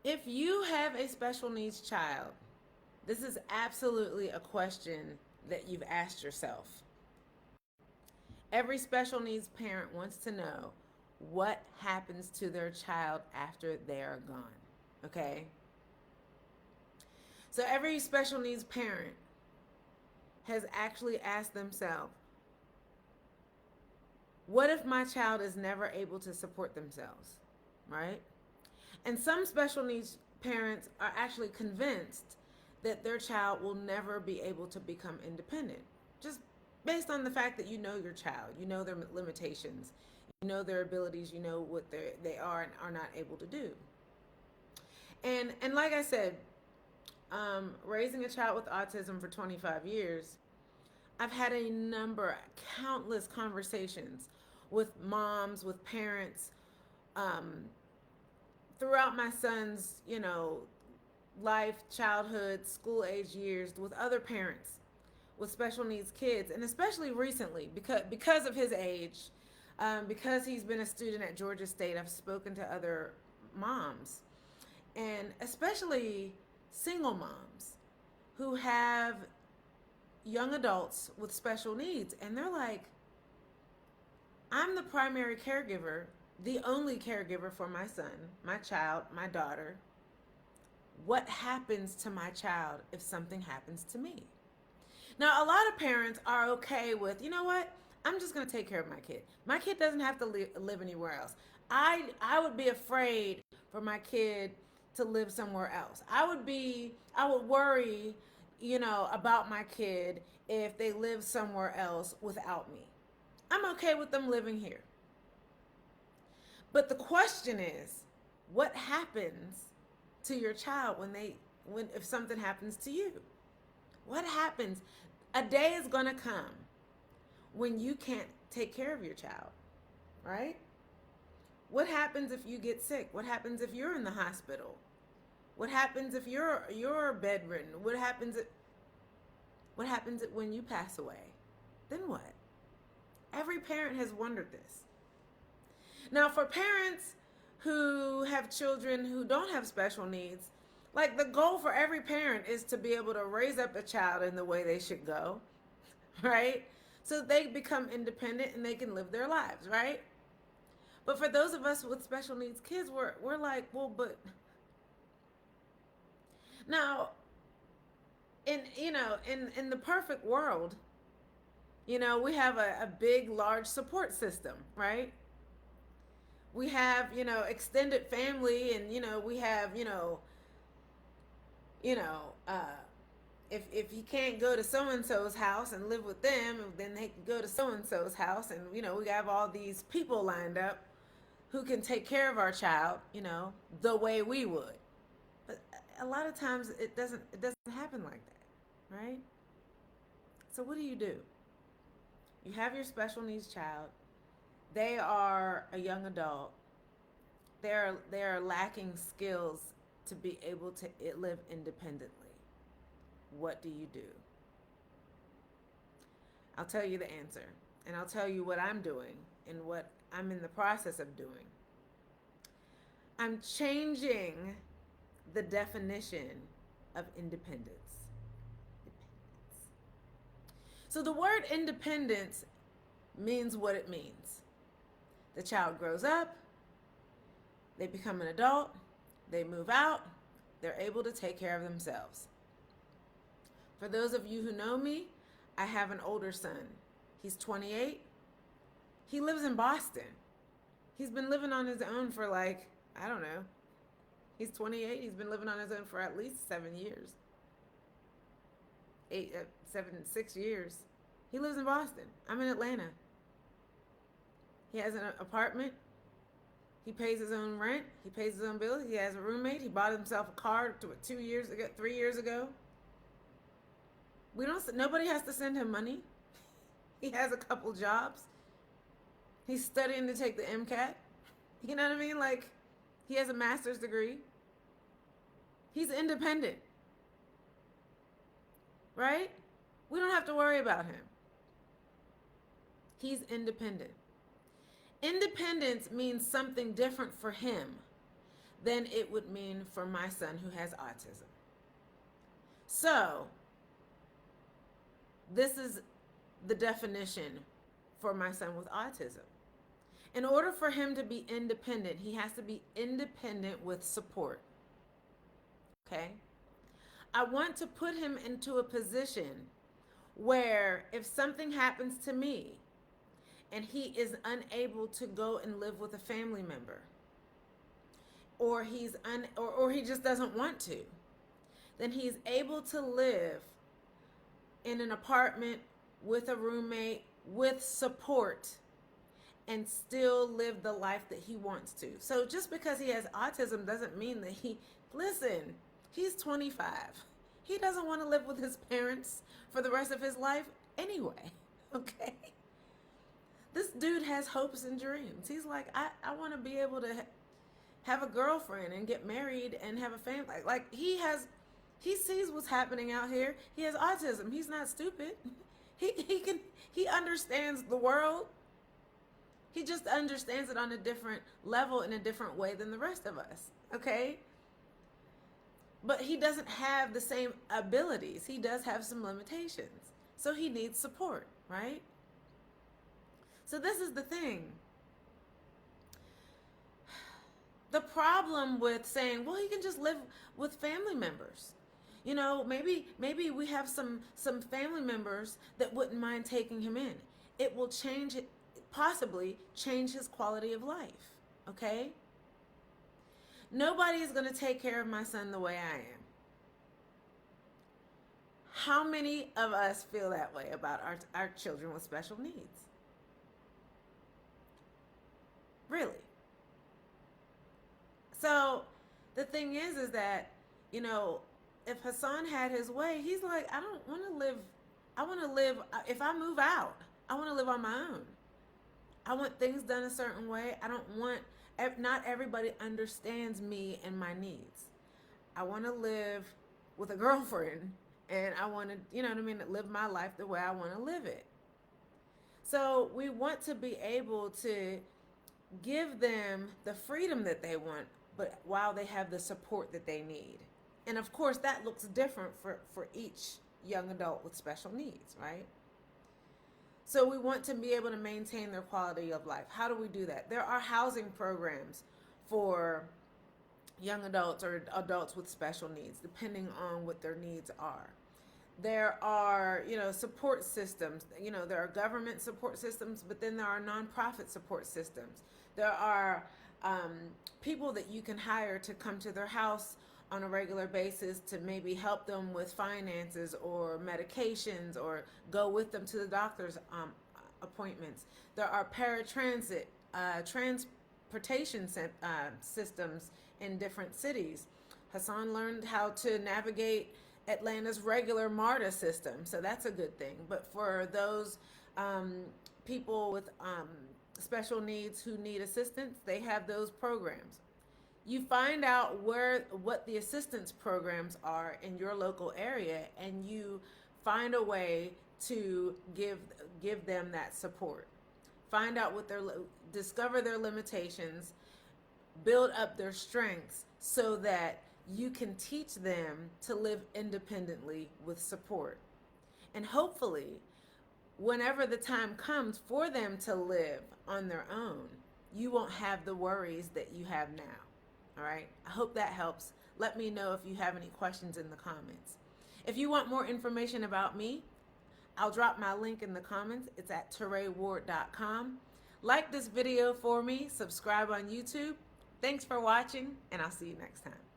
If you have a special needs child, this is absolutely a question that you've asked yourself. Every special needs parent wants to know what happens to their child after they're gone. Okay? So every special needs parent has actually asked themselves, what if my child is never able to support themselves? Right? And some special needs parents are actually convinced that their child will never be able to become independent. Just based on the fact that you know your child, you know their limitations, you know their abilities, you know what they are and are not able to do. And like I said, raising a child with autism for 25 years, I've had a number, countless conversations with moms, with parents, um, throughout my son's, life, childhood, school age years with other parents with special needs kids, and especially recently because of his age, because he's been a student at Georgia State. I've spoken to other moms, and especially single moms who have young adults with special needs, and they're like, I'm the primary caregiver, the only caregiver for my son, my child, my daughter. What happens to my child if something happens to me? Now, a lot of parents are okay with, you know what? I'm just going to take care of my kid. My kid doesn't have to live anywhere else. I would be afraid for my kid to live somewhere else. I would worry, about my kid if they live somewhere else without me. I'm okay with them living here. But the question is, what happens to your child when if something happens to you? What happens? A day is going to come when you can't take care of your child, right? What happens if you get sick? What happens if you're in the hospital? What happens if you're bedridden? What happens when you pass away? Then what? Every parent has wondered this. Now, for parents who have children who don't have special needs, like the goal for every parent is to be able to raise up a child in the way they should go, right? So they become independent and they can live their lives, right? But for those of us with special needs kids, we're like, well, but now in the perfect world, we have a big, large support system, right? We have, extended family, and we have, you know, uh, if he can't go to so and so's house and live with them, then they can go to so and so's house, and we have all these people lined up who can take care of our child, the way we would. But a lot of times it doesn't happen like that, right? So what do? You have your special needs child. They are a young adult. They are lacking skills to be able to live independently. What do you do? I'll tell you the answer, and I'll tell you what I'm doing and what I'm in the process of doing. I'm changing the definition of independence. So the word independence means what it means. The child grows up, they become an adult, they move out, they're able to take care of themselves. For those of you who know me, I have an older son. He's 28. He lives in Boston. He's been living on his own for I don't know. He's 28. He's been living on his own for at least 7 years. 6 years. He lives in Boston. I'm in Atlanta. He has an apartment. He pays his own rent. He pays his own bills. He has a roommate. He bought himself a car 2 years ago, 3 years ago. Nobody has to send him money. He has a couple jobs. He's studying to take the MCAT. You know what I mean? He has a master's degree. He's independent. Right? We don't have to worry about him. He's independent. Independence means something different for him than it would mean for my son who has autism. So, this is the definition for my son with autism. In order for him to be independent, he has to be independent with support. Okay? I want to put him into a position where if something happens to me and he is unable to go and live with a family member, or or he just doesn't want to, then he's able to live in an apartment with a roommate with support and still live the life that he wants to. So just because he has autism doesn't mean that he's 25. He doesn't want to live with his parents for the rest of his life anyway, okay? This dude has hopes and dreams. He's like, I want to be able to have a girlfriend and get married and have a family. Like he sees what's happening out here. He has autism. He's not stupid. He understands the world. He just understands it on a different level, in a different way than the rest of us, okay? But he doesn't have the same abilities. He does have some limitations. So he needs support, right? So this is the thing. The problem with saying, well, he can just live with family members. You know, maybe we have some family members that wouldn't mind taking him in. It will possibly change his quality of life, okay? Nobody is going to take care of my son the way I am. How many of us feel that way about our children with special needs? Really? So the thing is that, you know, if Hassan had his way, he's like, I don't want to live. I want to live, if I move out, I want to live on my own. I want things done a certain way. Not everybody understands me and my needs. I want to live with a girlfriend, and I want to, you know what I mean, live my life the way I want to live it. So we want to be able to give them the freedom that they want, but while they have the support that they need. And of course, that looks different for each young adult with special needs, right? So we want to be able to maintain their quality of life. How do we do that? There are housing programs for young adults or adults with special needs, depending on what their needs are. There are, support systems. There are government support systems, but then there are nonprofit support systems. There are people that you can hire to come to their house on a regular basis to maybe help them with finances or medications, or go with them to the doctor's appointments. There are paratransit transportation systems in different cities. Hassan learned how to navigate Atlanta's regular MARTA system, so that's a good thing. But for those people with special needs who need assistance, they have those programs. You find out what the assistance programs are in your local area, and you find a way to give them that support. Find out discover their limitations, build up their strengths so that you can teach them to live independently with support. And hopefully, whenever the time comes for them to live on their own, you won't have the worries that you have now. All right. I hope that helps. Let me know if you have any questions in the comments. If you want more information about me, I'll drop my link in the comments. It's at TerayWard.com. Like this video for me. Subscribe on YouTube. Thanks for watching, and I'll see you next time.